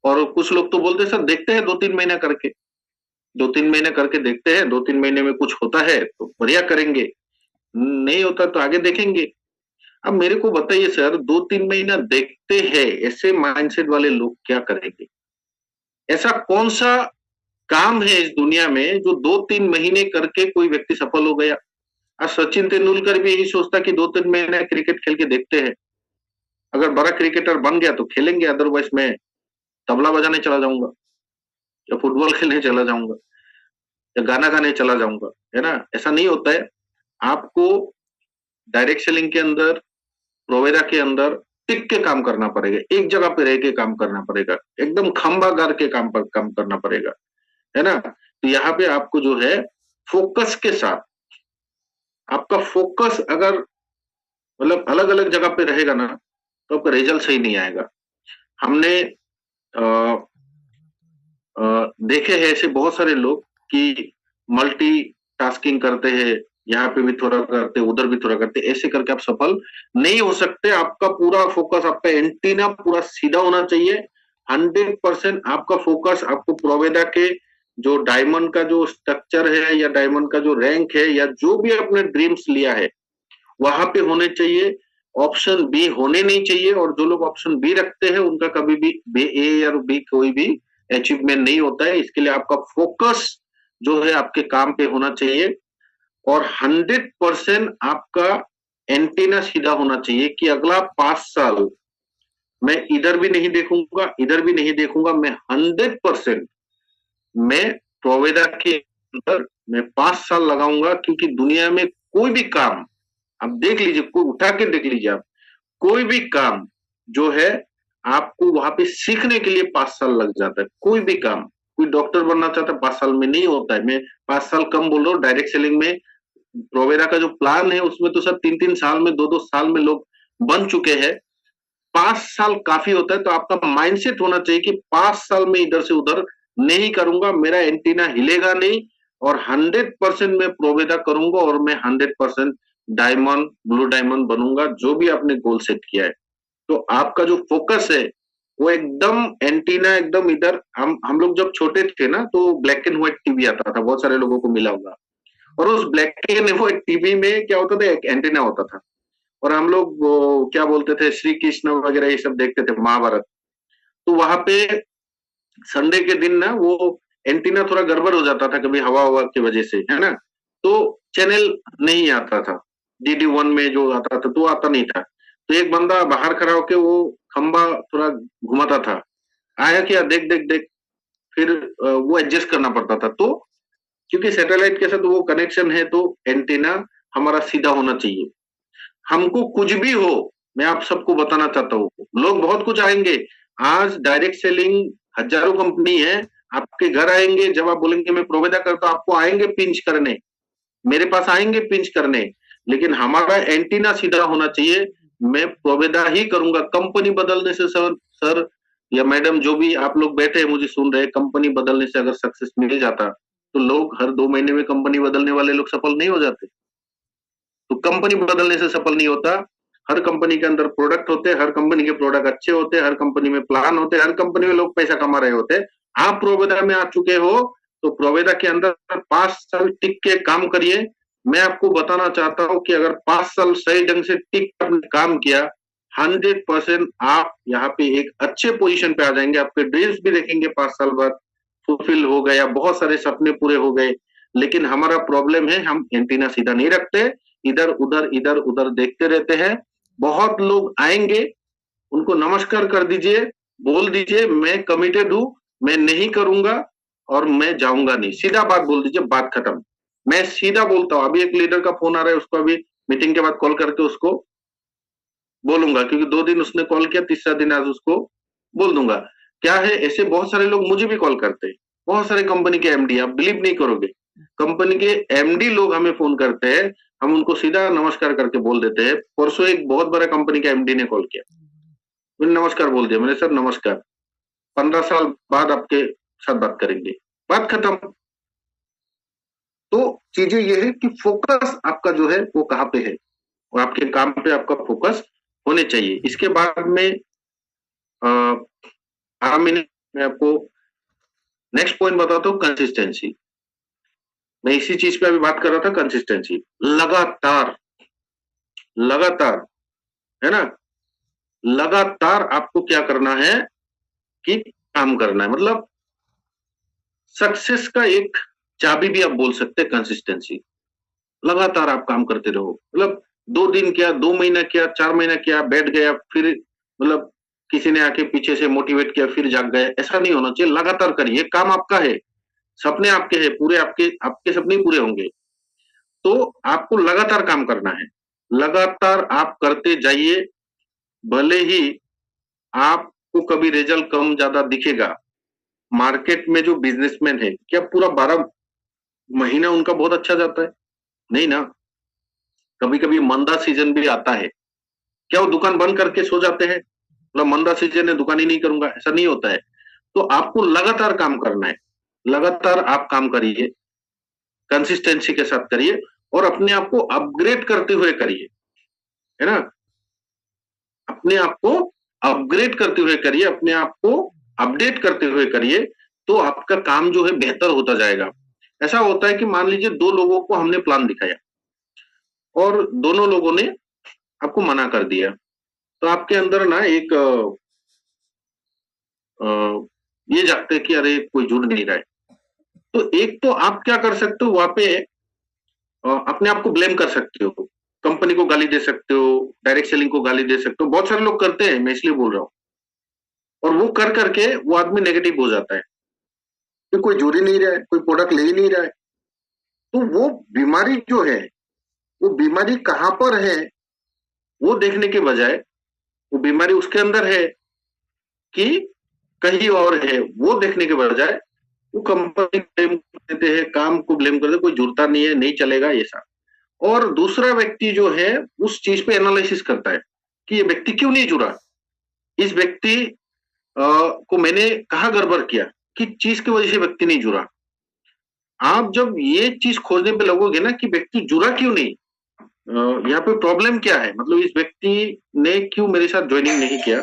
और कुछ लोग तो बोलते हैं सर देखते हैं 2-3 महीना करके, 2-3 महीने करके देखते हैं, 2-3 महीने में कुछ होता है तो बढ़िया करेंगे, नहीं होता तो आगे देखेंगे। अब मेरे को बताइए सर, 2-3 महीना देखते हैं ऐसे माइंडसेट वाले लोग क्या करेंगे? ऐसा कौन सा काम है इस दुनिया में जो 2-3 महीने करके कोई व्यक्ति सफल हो गया? आज सचिन तेंदुलकर भी यही सोचता कि 2-3 महीने क्रिकेट खेल के देखते हैं, अगर बड़ा क्रिकेटर बन गया तो खेलेंगे, अदरवाइज मैं तबला बजाने चला जाऊंगा, या फुटबॉल खेलने चला जाऊंगा, या गाना गाने चला जाऊंगा, है ना? ऐसा नहीं होता है। आपको डायरेक्ट सेलिंग के अंदर, प्रोवेरा के अंदर टिक के काम करना पड़ेगा, एक जगह पे रह के काम करना पड़ेगा, एकदम खंबा गाड़ के काम करना पड़ेगा, है ना? तो यहाँ पे आपको जो है फोकस के साथ, आपका फोकस अगर मतलब अलग अलग जगह पे रहेगा ना, तो आपका रिजल्ट सही नहीं आएगा। हमने आ, देखे हैं ऐसे बहुत सारे लोग कि मल्टी टास्किंग करते हैं, यहाँ पे भी थोड़ा करते, उधर भी थोड़ा करते, ऐसे करके आप सफल नहीं हो सकते। आपका पूरा फोकस, आपका एंटीना पूरा सीधा होना चाहिए। 100% आपका फोकस, आपको प्रोवेदा के जो डायमंड का जो स्ट्रक्चर है, या डायमंड का जो रैंक है, या जो भी आपने ड्रीम्स लिया है वहां पे होने चाहिए। ऑप्शन बी होने नहीं चाहिए। और जो लोग ऑप्शन बी रखते हैं उनका कभी भी ए या बी कोई भी अचीवमेंट नहीं होता है। इसके लिए आपका फोकस जो है आपके काम पे होना चाहिए, और 100% आपका एंटीना सीधा होना चाहिए कि अगला 5 साल मैं इधर भी नहीं देखूंगा, इधर भी नहीं देखूंगा, मैं 100% मैं प्रोवेदा के अंदर मैं 5 साल लगाऊंगा। क्योंकि दुनिया में कोई भी काम, आप देख लीजिए, कोई उठा के देख लीजिए आप, कोई भी काम जो है आपको वहां पे सीखने के लिए 5 साल लग जाता है। कोई भी काम, कोई डॉक्टर बनना चाहता है 5 साल में नहीं होता है। मैं 5 साल कम बोल रहा हूँ। डायरेक्ट सेलिंग में प्रोवेरा का जो प्लान है उसमें तो सर 3-3 साल में, 2-2 साल में लोग बन चुके हैं। 5 साल काफी होता है। तो आपका माइंडसेट होना चाहिए कि 5 साल में इधर से उधर नहीं करूंगा, मेरा एंटीना हिलेगा नहीं, और 100% मैं प्रोवेदा करूंगा, और मैं 100% डायमंड, ब्लू डायमंड बनूंगा, जो भी आपने गोल सेट किया है। तो आपका जो फोकस है वो एकदम एंटीना एकदम इधर। हम लोग जब छोटे थे ना तो ब्लैक एंड व्हाइट टीवी आता था, बहुत सारे लोगों को मिला होगा। और उस ब्लैक एंड व्हाइट टीवी में क्या होता था, एक एंटीना होता था। और हम लोग वो क्या बोलते थे, श्री कृष्ण वगैरह ये सब देखते थे, महाभारत। तो वहां पे संडे के दिन ना वो एंटीना थोड़ा गड़बड़ हो जाता था, कभी हवा हवा की वजह से, है ना? तो चैनल नहीं आता था, DD1 में जो आता था तो आता नहीं था। तो एक बंदा बाहर खड़ा होके वो खंबा थोड़ा घुमाता था, आया क्या, देख देख देख। फिर वो एडजस्ट करना पड़ता था। तो क्योंकि सैटेलाइट के साथ वो कनेक्शन है, तो एंटीना हमारा सीधा होना चाहिए। हमको कुछ भी हो, मैं आप सबको बताना चाहता हूँ, लोग बहुत कुछ आएंगे। आज डायरेक्ट सेलिंग हजारों कंपनी है, आपके घर आएंगे, जब आप बोलेंगे मैं प्रोवेदा करता हूँ, आपको आएंगे पिंच करने, मेरे पास आएंगे पिंच करने। लेकिन हमारा एंटीना सीधा होना चाहिए, मैं प्रोवेदा ही करूंगा। कंपनी बदलने से सर या मैडम, जो भी आप लोग बैठे हैं मुझे सुन रहे हैं, कंपनी बदलने से अगर सक्सेस मिल जाता तो लोग हर 2 महीने में कंपनी बदलने वाले लोग सफल नहीं हो जाते। तो कंपनी बदलने से सफल नहीं होता। हर कंपनी के अंदर प्रोडक्ट होते हैं, हर कंपनी के प्रोडक्ट अच्छे होते हैं, हर कंपनी में प्लान होते हैं, हर कंपनी में लोग पैसा कमा रहे होते हैं। आप प्रोवेदा में आ चुके हो तो प्रोवेदा के अंदर 5 साल टिक के काम करिए। मैं आपको बताना चाहता हूं कि अगर 5 साल सही ढंग से टिक आपने काम किया, 100% आप यहाँ पे एक अच्छे पोजीशन पे आ जाएंगे। आपके ड्रीम्स भी देखेंगे 5 साल बाद फुलफिल हो गए, या बहुत सारे सपने पूरे हो गए। लेकिन हमारा प्रॉब्लम है, हम एंटीना सीधा नहीं रखते, इधर उधर देखते रहते हैं। बहुत लोग आएंगे, उनको नमस्कार कर दीजिए, बोल दीजिए मैं कमिटेड हूं, मैं नहीं करूंगा और मैं जाऊंगा नहीं, सीधा बात बोल दीजिए, बात खत्म। मैं सीधा बोलता हूँ। अभी एक लीडर का फोन आ रहा है, उसको अभी मीटिंग के बाद कॉल करके उसको बोलूंगा, क्योंकि 2 दिन उसने कॉल किया, तीसरा दिन आज उसको बोल दूंगा। क्या है, ऐसे बहुत सारे लोग मुझे भी कॉल करते हैं, बहुत सारे कंपनी के MD, आप बिलीव नहीं करोगे, कंपनी के MD लोग हमें फोन करते हैं, हम उनको सीधा नमस्कार करके बोल देते हैं। परसों एक बहुत बड़ा कंपनी के MD ने कॉल किया, मैंने नमस्कार बोल दिया, मैंने सर नमस्कार, 15 साल बाद आपके साथ बात करेंगे, बात खत्म। तो चीजें ये है कि फोकस आपका जो है वो कहाँ पे है, और आपके काम पे आपका फोकस होने चाहिए। इसके बाद में 12 मिनट में आपको नेक्स्ट पॉइंट बताता हूँ, कंसिस्टेंसी। मैं इसी चीज पे अभी बात कर रहा था, कंसिस्टेंसी। लगातार, लगातार, है ना, लगातार आपको क्या करना है कि काम करना है। मतलब सक्सेस का एक चाबी भी आप बोल सकते हैं कंसिस्टेंसी। लगातार आप काम करते रहो, मतलब 2 दिन किया, 2 महीना किया, 4 महीना किया, बैठ गया, फिर मतलब किसी ने आके पीछे से मोटिवेट किया, फिर जाग गए, ऐसा नहीं होना चाहिए। लगातार करिए, काम आपका है, सपने आपके हैं, पूरे आपके आपके सपने ही पूरे होंगे। तो आपको लगातार काम करना है, लगातार आप करते जाइए। भले ही आपको कभी रिजल्ट कम ज्यादा दिखेगा, मार्केट में जो बिजनेसमैन है, क्या पूरा 12 महीना उनका बहुत अच्छा जाता है? नहीं ना, कभी कभी मंदा सीजन भी आता है। क्या वो दुकान बंद करके सो जाते हैं, मतलब मंदा सीजन है दुकान ही नहीं करूंगा? ऐसा नहीं होता है। तो आपको लगातार काम करना है, लगातार आप काम करिए, कंसिस्टेंसी के साथ करिए, और अपने आप को अपग्रेड करते हुए करिए, है ना, अपने आप को अपग्रेड करते हुए करिए, अपने आप को अपडेट करते हुए करिए। तो आपका काम जो है बेहतर होता जाएगा। ऐसा होता है कि मान लीजिए 2 लोगों को हमने प्लान दिखाया और दोनों लोगों ने आपको मना कर दिया, तो आपके अंदर ना एक ये जागते हैं कि अरे कोई जुड़ नहीं रहा है। तो एक तो आप क्या कर सकते हो वहां पे, अपने आप को ब्लेम कर सकते हो, कंपनी को गाली दे सकते हो, डायरेक्ट सेलिंग को गाली दे सकते हो। बहुत सारे लोग करते हैं, मैं इसलिए बोल रहा हूँ। और वो कर करके वो आदमी नेगेटिव हो जाता है कि कोई जुड़ ही नहीं रहा है, कोई प्रोडक्ट ले ही नहीं रहा है। तो वो बीमारी जो है, वो बीमारी कहाँ पर है वो देखने के बजाय, वो बीमारी उसके अंदर है कि कहीं और है, वो देखने के बजाय वो कंपनी ब्लेम कर देते हैं, काम को ब्लेम कर देते, कोई जुड़ता नहीं है, नहीं चलेगा, ये सब। और दूसरा व्यक्ति जो है उस चीज पे एनालिसिस करता है कि ये व्यक्ति क्यों नहीं जुड़ा, इस व्यक्ति को मैंने कहा गड़बड़ किया, कि चीज की वजह से व्यक्ति नहीं जुड़ा। आप जब ये चीज खोजने पे लगोगे ना कि व्यक्ति जुड़ा क्यों नहीं, यहाँ पे प्रॉब्लम क्या है, मतलब इस व्यक्ति ने क्यों मेरे साथ ज्वाइनिंग नहीं किया,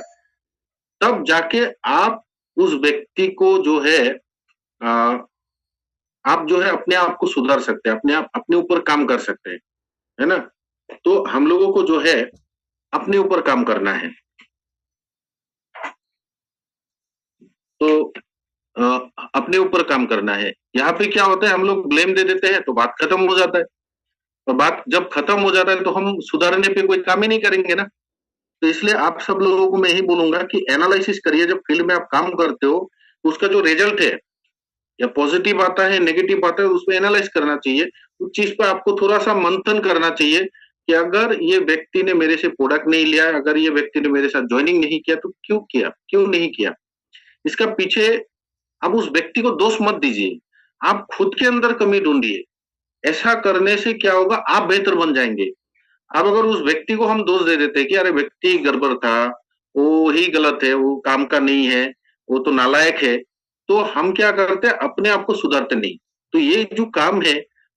तब जाके आप उस व्यक्ति को जो है आप जो है अपने आप को सुधार सकते हैं, अपने आप अपने ऊपर काम कर सकते हैं, है ना। तो हम लोगों को जो है अपने ऊपर काम करना है। तो अपने ऊपर काम करना है। यहाँ पे क्या होता है, हम लोग ब्लेम दे देते हैं तो बात खत्म हो जाता है, और बात जब खत्म हो जाता है तो हम सुधारने पे कोई काम ही नहीं करेंगे ना। तो इसलिए आप सब लोगों को मैं यही बोलूंगा कि एनालिसिस करिए, जब फील्ड में आप काम करते हो तो उसका जो रिजल्ट है, या पॉजिटिव आता है नेगेटिव आता है, उसमें एनालाइज करना चाहिए। उस चीज पर आपको थोड़ा सा मंथन करना चाहिए कि अगर ये व्यक्ति ने मेरे से प्रोडक्ट नहीं लिया, अगर ये व्यक्ति ने मेरे साथ ज्वाइनिंग नहीं किया, तो क्यों किया, क्यों नहीं किया। इसका पीछे आप उस व्यक्ति को दोष मत दीजिए, आप खुद के अंदर कमी ढूंढिए। ऐसा करने से क्या होगा, आप बेहतर बन जाएंगे। अब अगर उस व्यक्ति को हम दोष दे देते हैं कि अरे व्यक्ति गड़बड़ था, वो ही गलत है, वो काम का नहीं है, वो तो नालायक है, तो हम क्या करते हैं, अपने आप को सुधारते नहीं। तो ये जो काम है,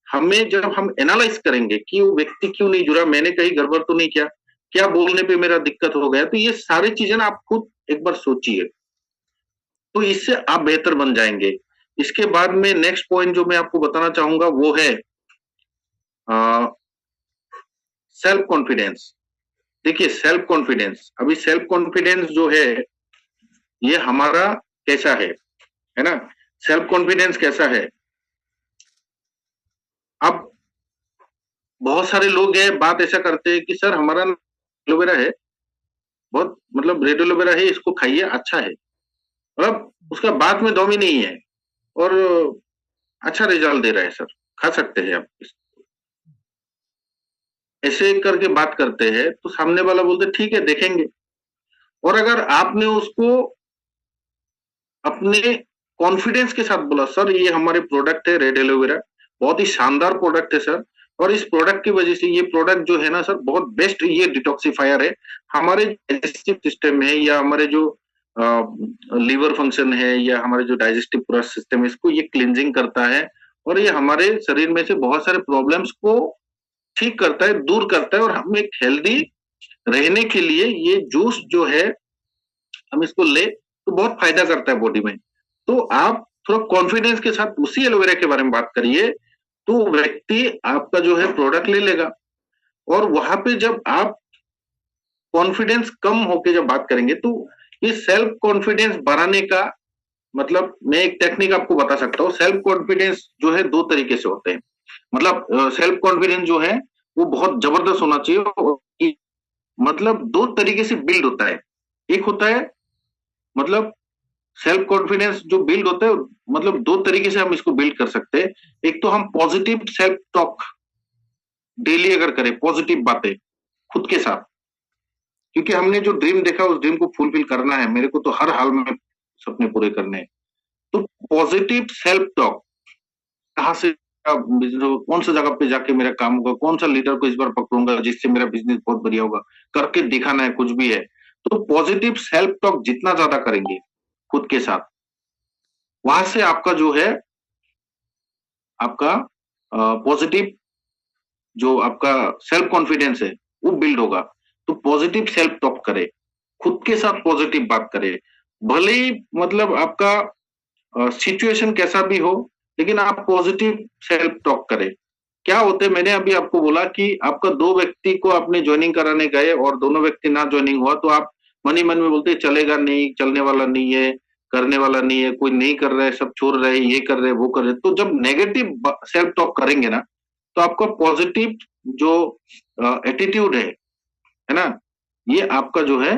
हमें जब हम एनालाइज करेंगे कि वो व्यक्ति क्यों नहीं जुड़ा, मैंने कहीं गड़बड़ तो नहीं किया, क्या बोलने पे मेरा दिक्कत हो गया, तो ये सारी चीजें ना आप खुद एक बार सोचिए, तो इससे आप बेहतर बन जाएंगे। इसके बाद में नेक्स्ट पॉइंट जो मैं आपको बताना चाहूंगा वो है सेल्फ कॉन्फिडेंस। देखिए सेल्फ कॉन्फिडेंस, अभी सेल्फ कॉन्फिडेंस जो है ये हमारा कैसा है ना, सेल्फ कॉन्फिडेंस कैसा है। अब बहुत सारे लोग हैं बात ऐसा करते हैं कि सर हमारा एलोवेरा है, बहुत मतलब रेड एलोवेरा है, इसको खाइए अच्छा है, मतलब उसका बात में दम ही नहीं है, और अच्छा रिजल्ट दे रहा है, सर खा सकते हैं आप ऐसे करके बात करते हैं। तो सामने वाला बोलते ठीक है देखेंगे। और अगर आपने उसको अपने कॉन्फिडेंस के साथ बोला, सर ये हमारे प्रोडक्ट है रेड एलोवेरा, बहुत ही शानदार प्रोडक्ट है सर, और इस प्रोडक्ट की वजह से ये प्रोडक्ट जो है ना सर बहुत बेस्ट ये डिटॉक्सिफायर है, हमारे डाइजेस्टिव सिस्टम है या हमारे जो लीवर फंक्शन है या हमारे जो डाइजेस्टिव पूरा सिस्टम है, इसको ये क्लिनजिंग करता है और ये हमारे शरीर में से बहुत सारे प्रॉब्लम्स को ठीक करता है, दूर करता है, और हम एक हेल्दी रहने के लिए ये जूस जो है हम इसको ले तो बहुत फायदा करता है बॉडी में। तो आप थोड़ा कॉन्फिडेंस के साथ उसी एलोवेरा के बारे में बात करिए, तो व्यक्ति आपका जो है प्रोडक्ट ले लेगा। और वहां पे जब आप कॉन्फिडेंस कम होके जब बात करेंगे, तो ये सेल्फ कॉन्फिडेंस बढ़ाने का मतलब मैं एक टेक्निक आपको बता सकता हूँ। सेल्फ कॉन्फिडेंस जो है दो तरीके से होते हैं। मतलब सेल्फ कॉन्फिडेंस जो है वो बहुत जबरदस्त होना चाहिए, और मतलब दो तरीके से बिल्ड होता है। एक होता है मतलब सेल्फ कॉन्फिडेंस जो बिल्ड होता है, मतलब दो तरीके से हम इसको बिल्ड कर सकते हैं। एक तो हम पॉजिटिव सेल्फ टॉक डेली अगर करें, पॉजिटिव बातें खुद के साथ, क्योंकि हमने जो ड्रीम देखा उस ड्रीम को फुलफिल करना है, मेरे को तो हर हाल में सपने पूरे करने हैं। तो पॉजिटिव सेल्फ टॉक, कहाँ से कौन सा जगह पे जाके मेरा काम होगा, कौन सा लीडर को इस बार पकड़ूंगा जिससे मेरा बिजनेस बहुत बढ़िया होगा, करके दिखाना है कुछ भी है। तो पॉजिटिव सेल्फ टॉक जितना ज्यादा करेंगे खुद के साथ, वहां से आपका जो है आपका पॉजिटिव जो आपका सेल्फ कॉन्फिडेंस है वो बिल्ड होगा। तो पॉजिटिव सेल्फ टॉक करे, खुद के साथ पॉजिटिव बात करे, भले ही मतलब आपका सिचुएशन कैसा भी हो, लेकिन आप पॉजिटिव सेल्फ टॉक करें। क्या होते हैं, मैंने अभी आपको बोला कि आपका दो व्यक्ति को आपने ज्वाइनिंग कराने गए और दोनों व्यक्ति ना ज्वाइनिंग हुआ, तो आप मन ही मन में बोलते चलेगा नहीं, चलने वाला नहीं है, करने वाला नहीं है, कोई नहीं कर रहा है, सब छोड़ रहे हैं, ये कर रहे हैं, वो कर रहे हैं। तो जब नेगेटिव सेल्फ टॉक करेंगे ना, तो आपका पॉजिटिव जो एटीट्यूड है ना, ये आपका जो है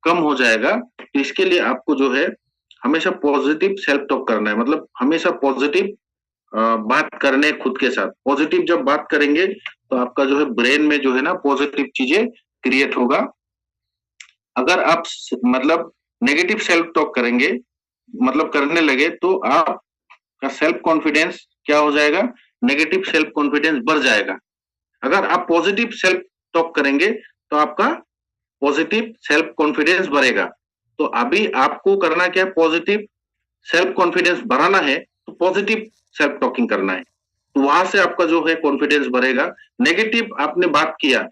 कम हो जाएगा। तो इसके लिए आपको जो है हमेशा पॉजिटिव सेल्फ टॉक करना है, मतलब हमेशा पॉजिटिव बात करने खुद के साथ। पॉजिटिव जब बात करेंगे तो आपका जो है ब्रेन में जो है ना पॉजिटिव चीजें क्रिएट होगा। अगर आप मतलब नेगेटिव सेल्फ टॉक करेंगे, मतलब करने लगे, तो आपका सेल्फ कॉन्फिडेंस क्या हो जाएगा, नेगेटिव सेल्फ कॉन्फिडेंस बढ़ जाएगा। अगर आप पॉजिटिव सेल्फ टॉक करेंगे तो आपका पॉजिटिव सेल्फ कॉन्फिडेंस बढ़ेगा। तो अभी आपको करना क्या है, पॉजिटिव सेल्फ कॉन्फिडेंस बढ़ाना है तो पॉजिटिव सेल्फ टॉकिंग करना है। तो वहां से आपका जो है कॉन्फिडेंस बढ़ेगा। नेगेटिव आपने बात किया,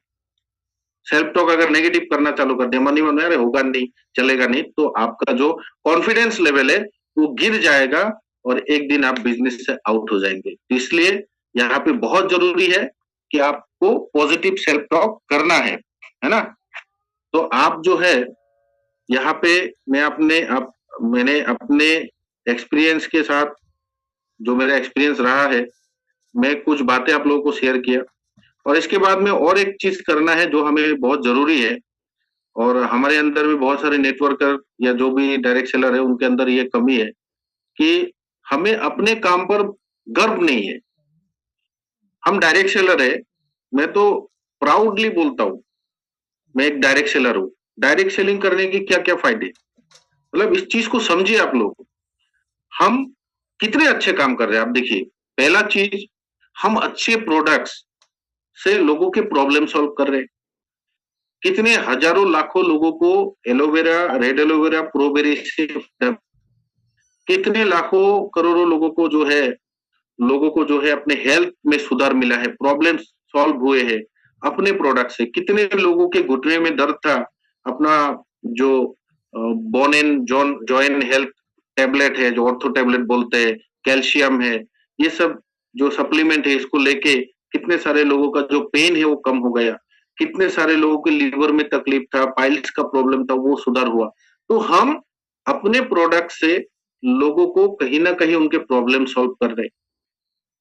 सेल्फ टॉक अगर नेगेटिव करना चालू कर दिया, मन ही मन में अरे होगा नहीं, चलेगा नहीं, तो आपका जो कॉन्फिडेंस लेवल है वो गिर जाएगा और एक दिन आप बिजनेस से आउट हो जाएंगे। इसलिए यहाँ पे बहुत जरूरी है कि आपको पॉजिटिव सेल्फ टॉक करना है ना। तो आप जो है यहाँ पे मैंने अपने एक्सपीरियंस के साथ, जो मेरा एक्सपीरियंस रहा है, मैं कुछ बातें आप लोगों को शेयर किया। और इसके बाद में और एक चीज करना है जो हमें बहुत जरूरी है, और हमारे अंदर भी बहुत सारे नेटवर्कर या जो भी डायरेक्ट सेलर है उनके अंदर ये कमी है कि हमें अपने काम पर गर्व नहीं है। हम डायरेक्ट सेलर है, मैं तो प्राउडली बोलता हूँ मैं एक डायरेक्ट सेलर हूँ। डायरेक्ट सेलिंग करने के क्या क्या फायदे, मतलब इस चीज को समझिए आप लोग। हम कितने अच्छे काम कर रहे हैं आप देखिए। पहला चीज, हम अच्छे प्रोडक्ट्स से लोगों के प्रॉब्लम सॉल्व कर रहे हैं। कितने हजारों लाखों लोगों को एलोवेरा, रेड एलोवेरा, प्रोबेरी से, कितने लाखों करोड़ों लोगों को जो है अपने हेल्थ में सुधार मिला है, प्रॉब्लम सॉल्व हुए हैं अपने प्रोडक्ट से। कितने लोगों के घुटने में दर्द था, अपना जो bone and join health tablet है, जो ऑर्थो टैबलेट बोलते हैं, कैल्शियम है, ये सब जो सप्लीमेंट है, इसको लेके कितने सारे लोगों का जो पेन है वो कम हो गया। कितने सारे लोगों के लीवर में तकलीफ था, पाइल्स का प्रॉब्लम था, वो सुधार हुआ। तो हम अपने प्रोडक्ट से लोगों को कहीं ना कहीं उनके प्रॉब्लम सॉल्व कर रहे हैं।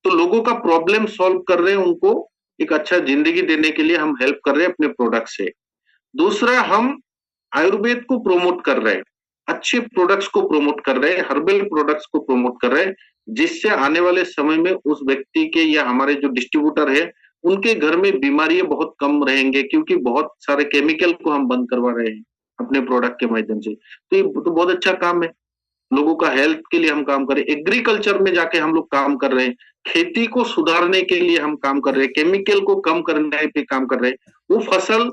तो लोगों का प्रॉब्लम सॉल्व कर रहे हैं, उनको एक अच्छा जिंदगी देने के लिए हम हेल्प कर रहे हैं अपने प्रोडक्ट से। दूसरा, हम आयुर्वेद को प्रमोट कर रहे हैं, अच्छे प्रोडक्ट्स को प्रमोट कर रहे हैं, हर्बल प्रोडक्ट्स को प्रमोट कर रहे हैं, जिससे आने वाले समय में उस व्यक्ति के या हमारे जो डिस्ट्रीब्यूटर है उनके घर में बीमारियां बहुत कम रहेंगे, क्योंकि बहुत सारे केमिकल को हम बंद करवा रहे हैं अपने प्रोडक्ट के माध्यम से। तो ये तो बहुत अच्छा काम है, लोगों का हेल्थ के लिए हम काम कर रहे हैं। एग्रीकल्चर में जाके हम लोग काम कर रहे हैं, खेती को सुधारने के लिए हम काम कर रहे हैं, केमिकल को कम करने पे काम कर रहे हैं। वो फसल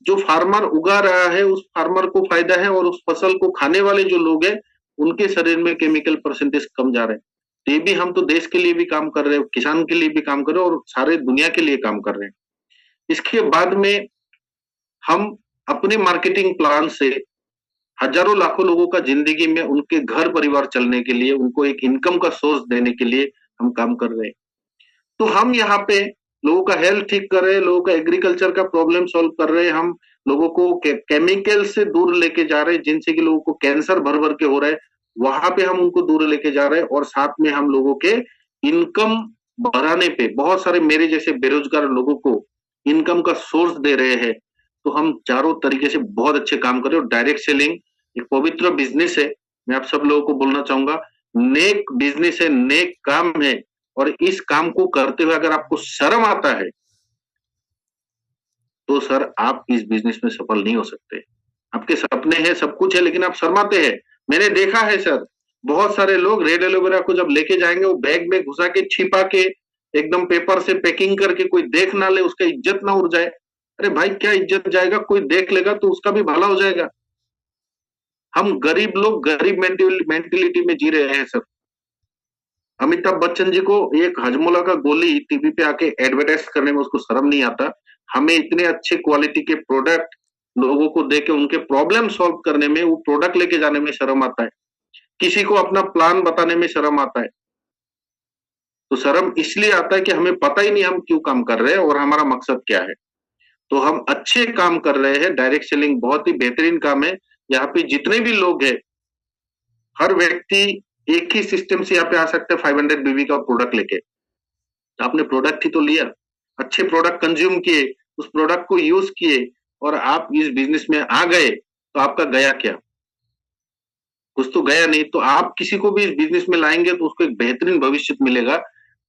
जो फार्मर उगा रहा है उस फार्मर को फायदा है, और उस फसल को खाने वाले जो लोग हैं उनके शरीर में केमिकल परसेंटेज कम जा रहे हैं। ये भी हम तो देश के लिए भी काम कर रहे हैं, किसान के लिए भी काम कर रहे हैं और सारे दुनिया के लिए काम कर रहे हैं। इसके बाद में हम अपने मार्केटिंग प्लान से हजारों लाखों लोगों का जिंदगी में उनके घर परिवार चलने के लिए, उनको एक इनकम का सोर्स देने के लिए हम काम कर रहे हैं। तो हम यहाँ पे लोगों का हेल्थ ठीक कर रहे हैं, लोगों का एग्रीकल्चर का प्रॉब्लम सॉल्व कर रहे हैं, हम लोगों को केमिकल से दूर लेके जा रहे हैं, जिनसे कि लोगों को कैंसर भर भर के हो रहा है, वहां पे हम उनको दूर लेके जा रहे हैं। और साथ में हम लोगों के इनकम बढ़ाने पे बहुत सारे मेरे जैसे बेरोजगार लोगों को इनकम का सोर्स दे रहे हैं। तो हम चारों तरीके से बहुत अच्छे काम कर रहे हैं। और डायरेक्ट सेलिंग एक पवित्र बिजनेस है, मैं आप सब लोगों को बोलना चाहूंगा, नेक बिजनेस है, नेक काम है। और इस काम को करते हुए अगर आपको शर्म आता है तो सर आप इस बिजनेस में सफल नहीं हो सकते। आपके सपने हैं, सब कुछ है, लेकिन आप शर्माते हैं। मैंने देखा है सर, बहुत सारे लोग रेड एलोवेरा को जब लेके जाएंगे वो बैग में घुसा के छिपा के एकदम पेपर से पैकिंग करके, कोई देख ना ले, उसका इज्जत ना उड़ जाए। अरे भाई क्या इज्जत जाएगा, कोई देख लेगा तो उसका भी भला हो जाएगा। हम गरीब लोग गरीब मेंटेलिटी में जी रहे हैं सर। अमिताभ बच्चन जी को एक हजमोला का गोली टीवी पे आके एडवर्टाइज करने में उसको शर्म नहीं आता। हमें इतने अच्छे क्वालिटी के प्रोडक्ट लोगों को दे के उनके प्रॉब्लम सॉल्व करने में, वो प्रोडक्ट लेके जाने में शर्म आता है। किसी को अपना प्लान बताने में शर्म आता है। तो शर्म इसलिए आता है कि हमें पता ही नहीं हम क्यों काम कर रहे हैं और हमारा मकसद क्या है। तो हम अच्छे काम कर रहे हैं। डायरेक्ट सेलिंग बहुत ही बेहतरीन काम है। यहाँ पे जितने भी लोग हैं, हर व्यक्ति एक ही सिस्टम से यहाँ पे आ सकते हैं 500 बीबी का प्रोडक्ट लेके। तो आपने प्रोडक्ट ही तो लिया, अच्छे प्रोडक्ट कंज्यूम किए, उस प्रोडक्ट को यूज किए और आप इस बिजनेस में आ गए, तो आपका गया क्या? कुछ तो गया नहीं। तो आप किसी को भी इस बिजनेस में लाएंगे तो उसको एक बेहतरीन भविष्य मिलेगा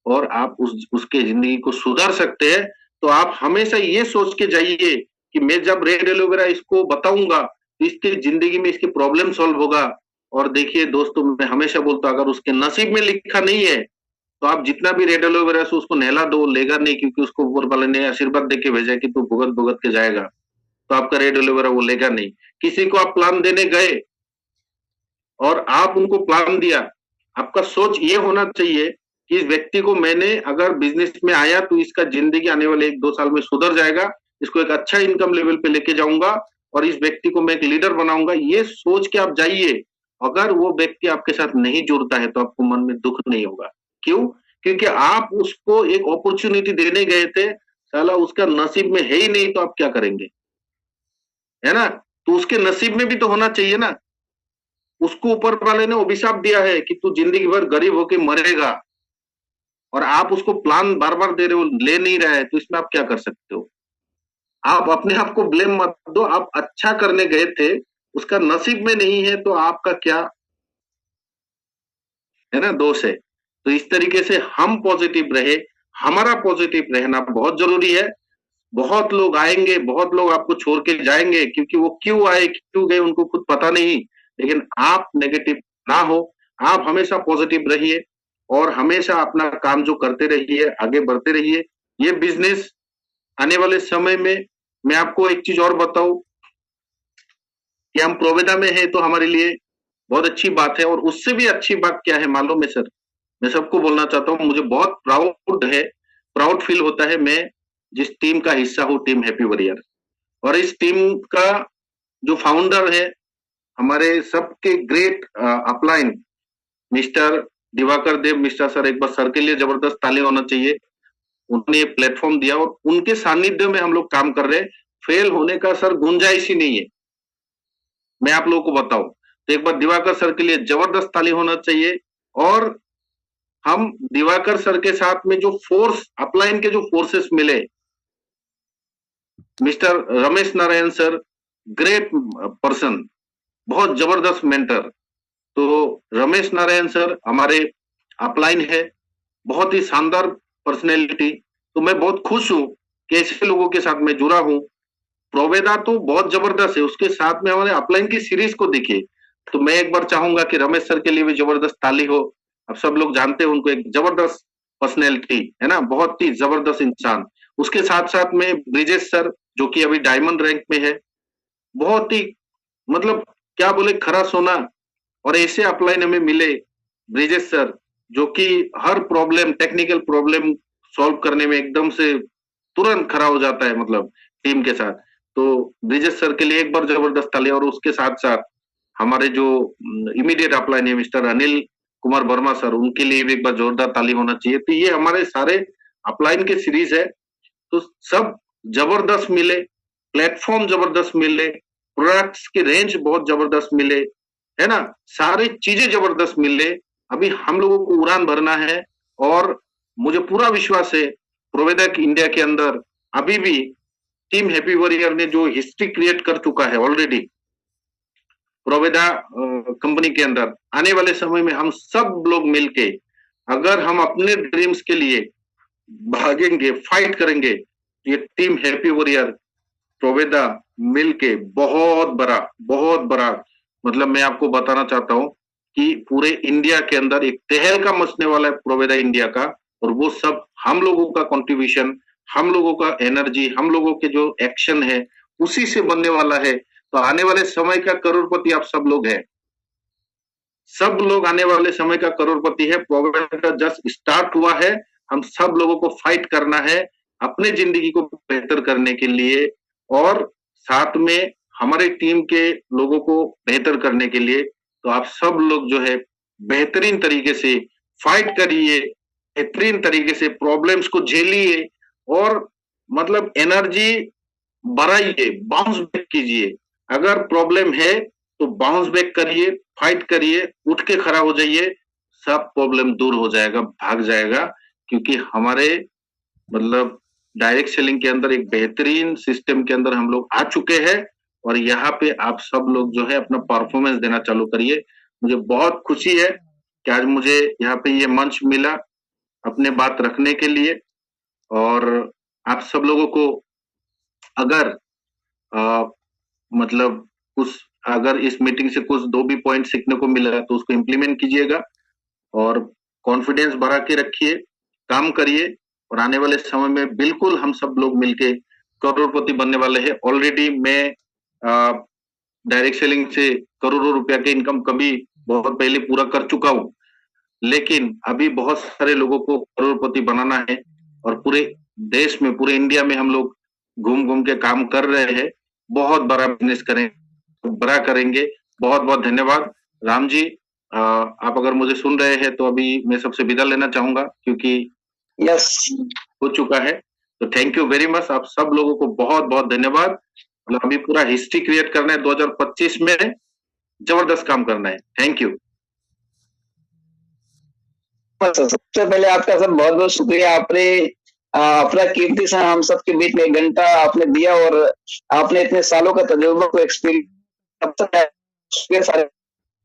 और आप उसके जिंदगी को सुधार सकते हैं। तो आप हमेशा ये सोच के जाइए कि मैं जब रेड एलोवेरा इसको बताऊंगा तो इसकी जिंदगी में इसकी प्रॉब्लम सॉल्व होगा। और देखिए दोस्तों, मैं हमेशा बोलता हूं, अगर उसके नसीब में लिखा नहीं है तो आप जितना भी रेड एलोवेरा से उसको नहला दो, लेगा नहीं, क्योंकि उसको ऊपर वाले ने आशीर्वाद देके भेजा कि तू भुगत भुगत के जाएगा। तो आपका रेड एलोवेरा वो लेगा नहीं। किसी को आप प्लान देने गए और आप उनको प्लान दिया, आपका सोच ये होना चाहिए कि इस व्यक्ति को मैंने अगर बिजनेस में आया तो इसका जिंदगी आने वाले 1-2 साल में सुधर जाएगा, इसको एक अच्छा इनकम लेवल पे लेके जाऊंगा और इस व्यक्ति को मैं एक लीडर बनाऊंगा। ये सोच के आप जाइए। अगर वो व्यक्ति आपके साथ नहीं जुड़ता है तो आपको मन में दुख नहीं होगा। क्यों? क्योंकि आप उसको एक अपॉर्चुनिटी देने गए थे, साला उसका नसीब में है ही नहीं, तो आप क्या करेंगे? है ना? तो उसके नसीब में भी तो होना चाहिए ना। उसको ऊपर वाले ने अभिशाप दिया है कि तू जिंदगी भर गरीब होके मरेगा, और आप उसको प्लान बार बार दे रहे हो, ले नहीं रहा है, तो इसमें आप क्या कर सकते हो? आप अपने आप को ब्लेम मत दो। आप अच्छा करने गए थे, उसका नसीब में नहीं है, तो आपका क्या है ना दोष है। तो इस तरीके से हम पॉजिटिव रहे, हमारा पॉजिटिव रहना बहुत जरूरी है। बहुत लोग आएंगे, बहुत लोग आपको छोड़ के जाएंगे, क्योंकि वो क्यों आए क्यों गए उनको खुद पता नहीं। लेकिन आप नेगेटिव ना हो, आप हमेशा पॉजिटिव रहिए और हमेशा अपना काम जो करते रहिए, आगे बढ़ते रहिए। ये बिजनेस आने वाले समय में, मैं आपको एक चीज और बताऊं कि हम प्रोवेदा में है तो हमारे लिए बहुत अच्छी बात है। और उससे भी अच्छी बात क्या है मालूम है सर? मैं सबको बोलना चाहता हूँ, मुझे बहुत प्राउड है, प्राउड फील होता है, मैं जिस टीम का हिस्सा हूँ, टीम हैप्पी वॉरियर। और इस टीम का जो फाउंडर है, हमारे सबके ग्रेट अपलाइन मिस्टर दिवाकर देव मिस्टर सर, एक बार सर के लिए जबरदस्त ताली होना चाहिए। उन्होंने ये प्लेटफॉर्म दिया और उनके सानिध्य में हम लोग काम कर रहे हैं। फेल होने का सर गुंजाइश ही नहीं है, मैं आप लोगों को बताऊं। तो एक बार दिवाकर सर के लिए जबरदस्त ताली होना चाहिए। और हम दिवाकर सर के साथ में जो फोर्स, अपलाइन के जो फोर्सेस मिले, mister Ramesh Narayan sir, great person, बहुत जबरदस्त मेंटर। तो रमेश नारायण सर हमारे अपलाइन है, बहुत ही शानदार पर्सनैलिटी। तो मैं बहुत खुश हूं कि ऐसे लोगों के साथ मैं जुड़ा हूं। प्रोवेदा तो बहुत जबरदस्त है, उसके साथ में हमारे अपलाइन की सीरीज को देखिए। तो मैं एक बार चाहूंगा कि रमेश सर के लिए भी जबरदस्त ताली हो। अब सब लोग जानते हैं उनको, एक जबरदस्त पर्सनैलिटी है ना, बहुत ही जबरदस्त इंसान। उसके साथ साथ में ब्रिजेश सर, जो कि अभी डायमंड रैंक में है, बहुत ही मतलब क्या बोले, खरा सोना। और ऐसे अपलाइन हमें मिले, ब्रिजेश सर जो कि हर प्रॉब्लम, टेक्निकल प्रॉब्लम सॉल्व करने में एकदम से तुरंत खड़ा हो जाता है, मतलब टीम के साथ। तो ब्रिजेश सर के लिए एक बार जबरदस्त ताली, और उसके साथ साथ हमारे जो इमीडिएट अपलाइन है मिस्टर अनिल कुमार वर्मा सर, उनके लिए भी एक बार जोरदार ताली होना चाहिए। तो ये हमारे सारे अपलाइन के सीरीज है, तो सब जबरदस्त मिले, प्लेटफॉर्म जबरदस्त मिले, प्रोडक्ट्स की रेंज बहुत जबरदस्त मिले, है ना, सारी चीजें जबरदस्त मिले। अभी हम लोगों को उड़ान भरना है, और मुझे पूरा विश्वास है प्रोवेदक इंडिया के अंदर अभी भी टीम हैप्पी वॉरियर ने जो हिस्ट्री क्रिएट कर चुका है ऑलरेडी प्रोवेदा कंपनी के अंदर, आने वाले समय में हम सब लोग मिलके अगर हम अपने ड्रीम्स के लिए भागेंगे, फाइट करेंगे, ये टीम हैप्पी वॉरियर प्रोवेदा मिलके बहुत बड़ा, मतलब मैं आपको बताना चाहता हूं कि पूरे इंडिया के अंदर एक तहलका मचने वाला है प्रोवेदा इंडिया का, और वो सब हम लोगों का कंट्रीब्यूशन, हम लोगों का एनर्जी, हम लोगों के जो एक्शन है उसी से बनने वाला है। तो आने वाले समय का करोड़पति आप सब लोग हैं, सब लोग आने वाले समय का करोड़पति है। प्रोवेदा जस्ट स्टार्ट हुआ है, हम सब लोगों को फाइट करना है अपने जिंदगी को बेहतर करने के लिए, और साथ में हमारे टीम के लोगों को बेहतर करने के लिए। तो आप सब लोग जो है बेहतरीन तरीके से फाइट करिए, बेहतरीन तरीके से प्रॉब्लम्स को झेलिए, और मतलब एनर्जी बढ़ाइए, बाउंस बैक कीजिए। अगर प्रॉब्लम है तो बाउंस बैक करिए, फाइट करिए, उठ के खड़ा हो जाइए, सब प्रॉब्लम दूर हो जाएगा, भाग जाएगा। क्योंकि हमारे मतलब डायरेक्ट सेलिंग के अंदर एक बेहतरीन सिस्टम के अंदर हम लोग आ चुके हैं, और यहाँ पे आप सब लोग जो है अपना परफॉर्मेंस देना चालू करिए। मुझे बहुत खुशी है कि आज मुझे यहाँ पे ये मंच मिला अपने बात रखने के लिए, और आप सब लोगों को अगर आ, मतलब कुछ, अगर इस मीटिंग से कुछ दो भी पॉइंट सीखने को मिला तो उसको इम्प्लीमेंट कीजिएगा, और कॉन्फिडेंस बढ़ा के रखिए, काम करिए, और आने वाले समय में बिल्कुल हम सब लोग मिलके करोड़पति बनने वाले हैं। ऑलरेडी मैं डायरेक्ट सेलिंग से करोड़ों रुपया के इनकम कभी बहुत पहले पूरा कर चुका हूं, लेकिन अभी बहुत सारे लोगों को करोड़पति बनाना है, और पूरे देश में, पूरे इंडिया में हम लोग घूम घूम के काम कर रहे हैं। बहुत बड़ा बिजनेस करेंगे, बड़ा करेंगे। बहुत बहुत धन्यवाद। राम जी, आप अगर मुझे सुन रहे हैं तो अभी मैं सबसे विदा लेना चाहूंगा, क्योंकि यस हो चुका है। तो थैंक यू वेरी मच, आप सब लोगों को बहुत बहुत धन्यवाद। मतलब अभी पूरा हिस्ट्री क्रिएट करना है, 2025 में जबरदस्त काम करना है। Thank you. सबसे पहले आपका सब बहुत बहुत शुक्रिया। आपने अपना कीमती समय हम सबके बीच में 1 घंटा आपने दिया, और आपने इतने सालों का तजुर्बा को एक्सपीरियंस